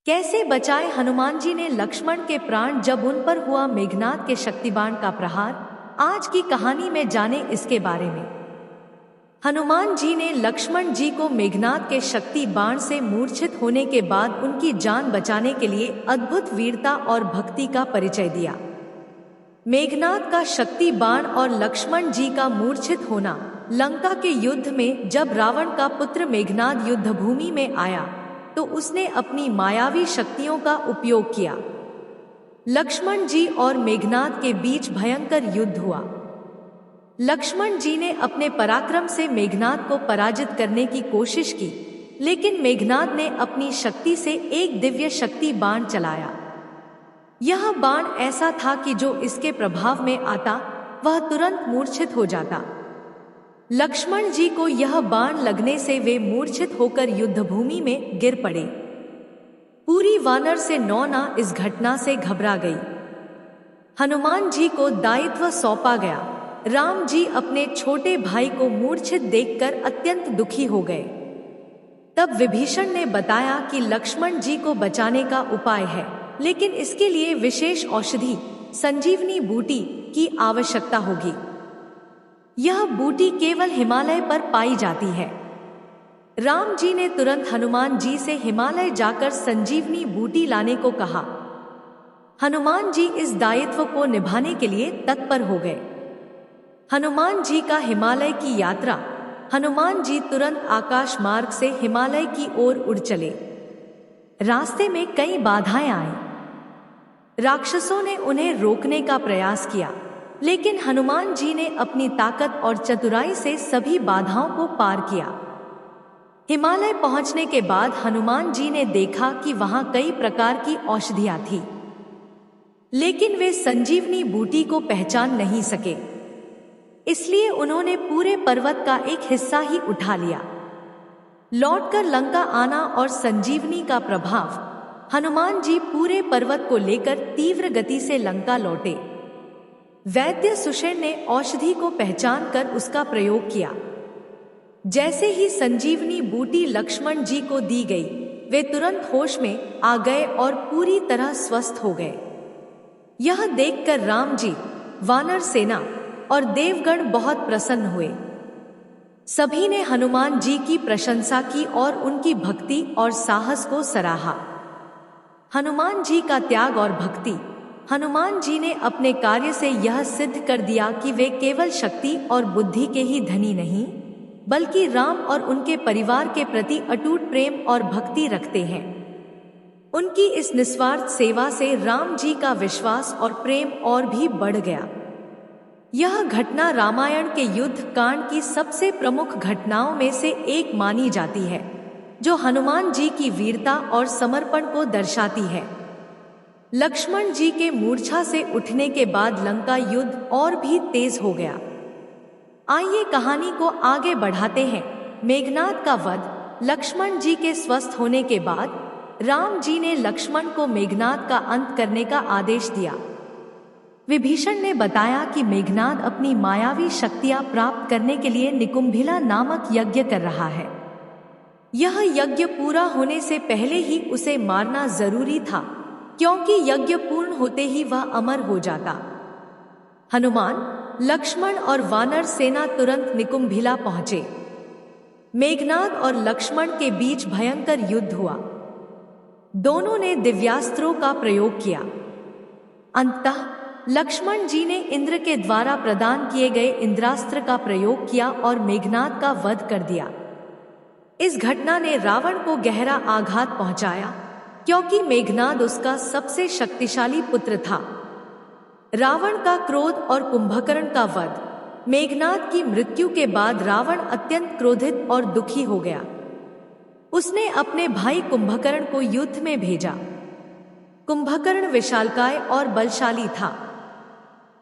कैसे बचाए हनुमान जी ने लक्ष्मण के प्राण जब उन पर हुआ मेघनाद के शक्तिबाण का प्रहार। आज की कहानी में जाने इसके बारे में। हनुमान जी ने लक्ष्मण जी को मेघनाद के शक्ति बाण से मूर्छित होने के बाद उनकी जान बचाने के लिए अद्भुत वीरता और भक्ति का परिचय दिया। मेघनाद का शक्ति बाण और लक्ष्मण जी का मूर्छित होना। लंका के युद्ध में जब रावण का पुत्र मेघनाद युद्ध भूमि में आया तो उसने अपनी मायावी शक्तियों का उपयोग किया। लक्ष्मण जी और मेघनाद के बीच भयंकर युद्ध हुआ। लक्ष्मण जी ने अपने पराक्रम से मेघनाद को पराजित करने की कोशिश की, लेकिन मेघनाद ने अपनी शक्ति से एक दिव्य शक्ति बाण चलाया। यह बाण ऐसा था कि जो इसके प्रभाव में आता वह तुरंत मूर्छित हो जाता। लक्ष्मण जी को यह बाण लगने से वे मूर्छित होकर युद्धभूमि में गिर पड़े। पूरी वानर से नौना इस घटना से घबरा गई। हनुमान जी को दायित्व सौंपा गया। राम जी अपने छोटे भाई को मूर्छित देखकर अत्यंत दुखी हो गए। तब विभीषण ने बताया कि लक्ष्मण जी को बचाने का उपाय है, लेकिन इसके लिए विशेष औषधि संजीवनी बूटी की आवश्यकता होगी। यह बूटी केवल हिमालय पर पाई जाती है। राम जी ने तुरंत हनुमान जी से हिमालय जाकर संजीवनी बूटी लाने को कहा। हनुमान जी इस दायित्व को निभाने के लिए तत्पर हो गए। हनुमान जी का हिमालय की यात्रा। हनुमान जी तुरंत आकाश मार्ग से हिमालय की ओर उड़ चले। रास्ते में कई बाधाएं आई। राक्षसों ने उन्हें रोकने का प्रयास किया, लेकिन हनुमान जी ने अपनी ताकत और चतुराई से सभी बाधाओं को पार किया। हिमालय पहुंचने के बाद हनुमान जी ने देखा कि वहां कई प्रकार की औषधियां थी, लेकिन वे संजीवनी बूटी को पहचान नहीं सके। इसलिए उन्होंने पूरे पर्वत का एक हिस्सा ही उठा लिया। लौटकर लंका आना और संजीवनी का प्रभाव। हनुमान जी पूरे पर्वत को लेकर तीव्र गति से लंका लौटे। वैद्य सुषेण ने औषधि को पहचान कर उसका प्रयोग किया। जैसे ही संजीवनी बूटी लक्ष्मण जी को दी गई, वे तुरंत होश में आ गए और पूरी तरह स्वस्थ हो गए। यह देखकर राम जी, वानर सेना और देवगण बहुत प्रसन्न हुए। सभी ने हनुमान जी की प्रशंसा की और उनकी भक्ति और साहस को सराहा। हनुमान जी का त्याग और भक्ति। हनुमान जी ने अपने कार्य से यह सिद्ध कर दिया कि वे केवल शक्ति और बुद्धि के ही धनी नहीं, बल्कि राम और उनके परिवार के प्रति अटूट प्रेम और भक्ति रखते हैं। उनकी इस निस्वार्थ सेवा से राम जी का विश्वास और प्रेम और भी बढ़ गया। यह घटना रामायण के युद्ध कांड की सबसे प्रमुख घटनाओं में से एक मानी जाती है, जो हनुमान जी की वीरता और समर्पण को दर्शाती है। लक्ष्मण जी के मूर्छा से उठने के बाद लंका युद्ध और भी तेज हो गया। आइए कहानी को आगे बढ़ाते हैं। मेघनाद का वध। लक्ष्मण जी के स्वस्थ होने के बाद राम जी ने लक्ष्मण को मेघनाद का अंत करने का आदेश दिया। विभीषण ने बताया कि मेघनाद अपनी मायावी शक्तियां प्राप्त करने के लिए निकुंभिला नामक यज्ञ कर रहा है। यह यज्ञ पूरा होने से पहले ही उसे मारना जरूरी था, क्योंकि यज्ञ पूर्ण होते ही वह अमर हो जाता। हनुमान, लक्ष्मण और वानर सेना तुरंत निकुंभिला पहुंचे। मेघनाद और लक्ष्मण के बीच भयंकर युद्ध हुआ। दोनों ने दिव्यास्त्रों का प्रयोग किया। अंततः लक्ष्मण जी ने इंद्र के द्वारा प्रदान किए गए इंद्रास्त्र का प्रयोग किया और मेघनाद का वध कर दिया। इस घटना ने रावण को गहरा आघात पहुंचाया, क्योंकि मेघनाद उसका सबसे शक्तिशाली पुत्र था। रावण का क्रोध और कुंभकर्ण का वध। मेघनाद की मृत्यु के बाद रावण अत्यंत क्रोधित और दुखी हो गया। उसने अपने भाई कुंभकर्ण को युद्ध में भेजा। कुंभकर्ण विशालकाय और बलशाली था।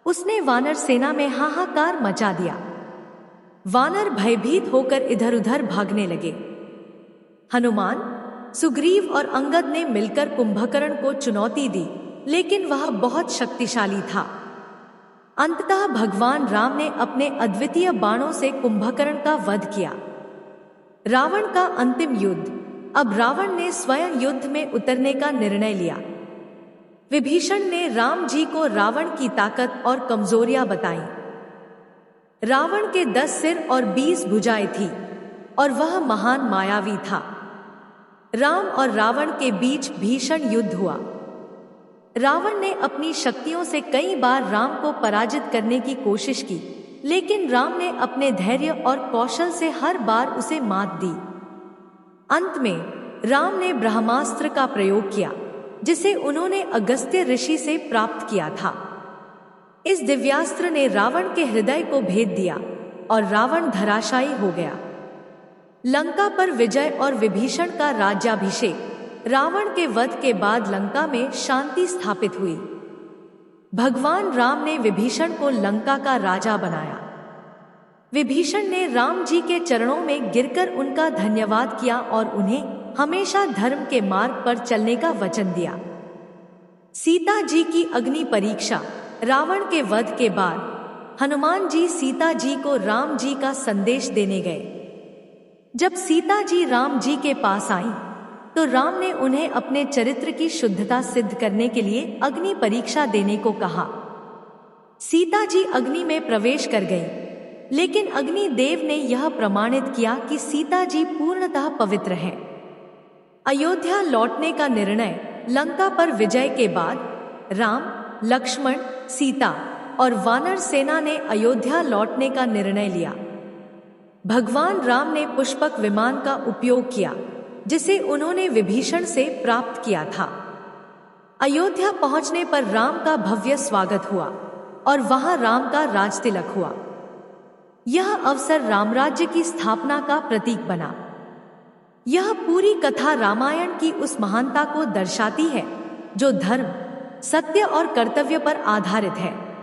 उसने वानर सेना में हाहाकार मचा दिया। वानर भयभीत होकर इधर उधर भागने लगे। हनुमान, सुग्रीव और अंगद ने मिलकर कुंभकर्ण को चुनौती दी, लेकिन वह बहुत शक्तिशाली था। अंततः भगवान राम ने अपने अद्वितीय बाणों से कुंभकर्ण का वध किया। रावण का अंतिम युद्ध। अब रावण ने स्वयं युद्ध में उतरने का निर्णय लिया। विभीषण ने राम जी को रावण की ताकत और कमजोरियां बताईं। रावण के 10 सिर और 20 भुजाएं थी और वह महान मायावी था। राम और रावण के बीच भीषण युद्ध हुआ। रावण ने अपनी शक्तियों से कई बार राम को पराजित करने की कोशिश की, लेकिन राम ने अपने धैर्य और कौशल से हर बार उसे मात दी। अंत में राम ने ब्रह्मास्त्र का प्रयोग किया, जिसे उन्होंने अगस्त्य ऋषि से प्राप्त किया था। इस दिव्यास्त्र ने रावण के हृदय को भेद दिया और रावण धराशायी हो गया। लंका पर विजय और विभीषण का राज्याभिषेक। रावण के वध के बाद लंका में शांति स्थापित हुई। भगवान राम ने विभीषण को लंका का राजा बनाया। विभीषण ने राम जी के चरणों में गिरकर उनका धन्यवाद किया और उन्हें हमेशा धर्म के मार्ग पर चलने का वचन दिया। सीता जी की अग्नि परीक्षा। रावण के वध के बाद हनुमान जी सीता जी को राम जी का संदेश देने गए। जब सीता जी राम जी के पास आईं, तो राम ने उन्हें अपने चरित्र की शुद्धता सिद्ध करने के लिए अग्नि परीक्षा देने को कहा। सीता जी अग्नि में प्रवेश कर गईं, लेकिन अग्नि देव ने यह प्रमाणित किया कि सीता जी पूर्णतः पवित्र हैं। अयोध्या लौटने का निर्णय। लंका पर विजय के बाद राम, लक्ष्मण, सीता और वानर सेना ने अयोध्या लौटने का निर्णय लिया। भगवान राम ने पुष्पक विमान का उपयोग किया, जिसे उन्होंने विभीषण से प्राप्त किया था। अयोध्या पहुंचने पर राम का भव्य स्वागत हुआ और वहां राम का राजतिलक हुआ। यह अवसर रामराज्य की स्थापना का प्रतीक बना। यह पूरी कथा रामायण की उस महानता को दर्शाती है जो धर्म, सत्य और कर्तव्य पर आधारित है।